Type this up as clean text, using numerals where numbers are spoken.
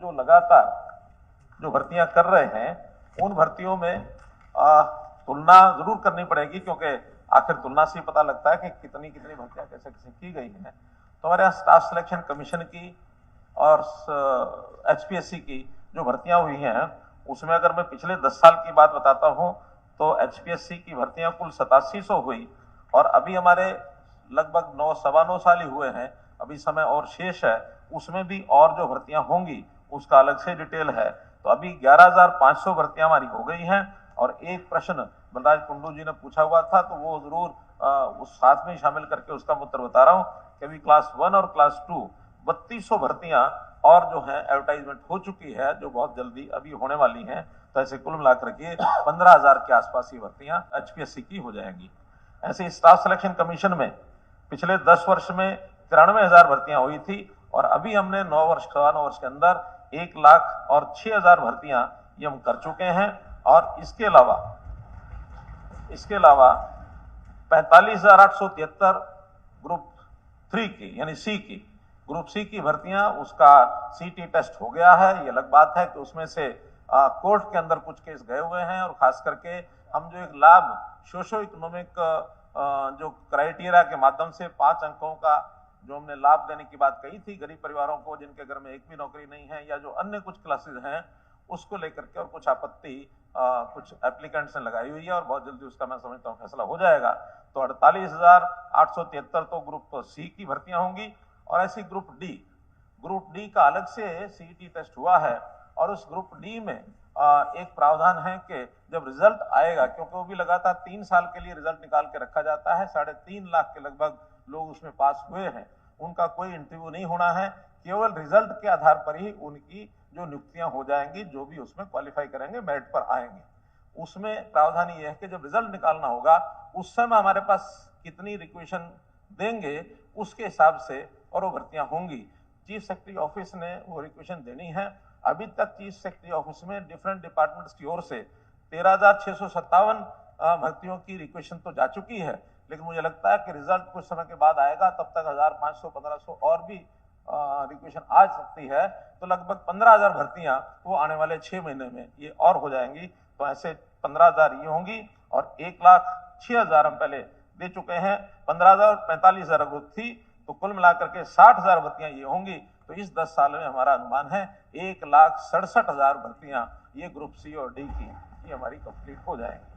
जो लगातार जो भर्तियां कर रहे हैं उन भर्तियों में तुलना जरूर करनी पड़ेगी, क्योंकि आखिर तुलना से ही पता लगता है कि कितनी कितनी भर्तियां कैसे कैसे की गई हैं। तो हमारे यहाँ स्टाफ सिलेक्शन कमीशन की और HPSC की जो भर्तियां हुई हैं उसमें अगर मैं पिछले 10 साल की बात बताता हूं तो HPSC की भर्तियां कुल 8700 हुई, और अभी हमारे लगभग 9-9.25 साल ही हुए हैं, अभी समय और शेष है, उसमें भी और जो भर्तियां होंगी उसका अलग से डिटेल है। तो अभी 11,500 भर्तियां हमारी हो गई हैं। और एक प्रश्न बलराज कुंडू जी ने पूछा हुआ था, तो वो जरूर उस साथ में शामिल करके उसका उत्तर बता रहा हूं कि अभी क्लास 1 और क्लास 2 3200 भर्तियां और जो है एडवर्टाइजमेंट हो चुकी है, जो बहुत जल्दी अभी होने वाली हैं। तो ऐसे कुल मिलाकर के 15,000 के आसपास ही भर्तियां HPSC की हो जाएंगी। ऐसे स्टाफ सिलेक्शन कमीशन में पिछले 10 वर्ष में 93,000 भर्तियां हुई थी, और अभी हमने 9 वर्ष 9 वर्ष के अंदर 1,06,000 भर्तियां ये हम कर चुके हैं। और इसके अलावा 45,873 ग्रुप 3 की यानी सी की ग्रुप सी की भर्तियां, उसका CT टेस्ट हो गया है। ये अलग बात है कि उसमें से कोर्ट के अंदर कुछ केस गए हुए हैं, और खास करके हम जो एक लाभ सोशो इकोनॉमिक जो क्राइटेरिया के माध्यम से 5 अंकों का जो हमने लाभ देने की बात कही थी गरीब परिवारों को जिनके घर में एक भी नौकरी नहीं है, या जो अन्य कुछ क्लासेस हैं, उसको लेकर के और कुछ आपत्ति कुछ एप्लीकेंट्स ने लगाई हुई है, और बहुत जल्दी उसका मैं समझता हूँ फैसला हो जाएगा। तो 48,873 तो ग्रुप सी की भर्तियां होंगी, और ऐसी ग्रुप डी का अलग से CET टेस्ट हुआ है। और उस ग्रुप डी में एक प्रावधान है कि जब रिजल्ट आएगा, क्योंकि वो भी लगातार 3 साल के लिए रिजल्ट निकाल के रखा जाता है, 3.5 लाख के लगभग लोग उसमें पास हुए हैं, उनका कोई इंटरव्यू नहीं होना है, केवल रिजल्ट के आधार पर ही उनकी जो नियुक्तियां हो जाएंगी, जो भी उसमें क्वालिफाई करेंगे मेरिट पर आएंगे। उसमें प्रावधान ये है कि जब रिजल्ट निकालना होगा उस समय हमारे पास कितनी रिक्वेशन देंगे उसके हिसाब से और वो भर्तियां होंगी। चीफ सेक्रेटरी ऑफिस ने वो रिक्वेशन देनी है। अभी तक चीफ सेक्रेटरी ऑफिस में डिफरेंट डिपार्टमेंट्स की ओर से 13,657 भर्तियों की रिक्वेशन तो जा चुकी है, लेकिन मुझे लगता है कि रिजल्ट कुछ समय के बाद आएगा, तब तक 1,500-1,500 और भी रिक्वेशन आ सकती है। तो लगभग 15,000 भर्तियां वो आने वाले 6 महीने में ये और हो जाएंगी। तो ऐसे 15,000 ये होंगी, और 1,06,000 हम पहले दे चुके हैं। 15,000 और 45,000 ग्रुप थी, तो कुल मिलाकर के 60,000 भर्तियां ये होंगी। तो इस 10 साल में हमारा अनुमान है 1,67,000 भर्तियां ये ग्रुप सी और डी की ये हमारी कंप्लीट हो जाएंगी।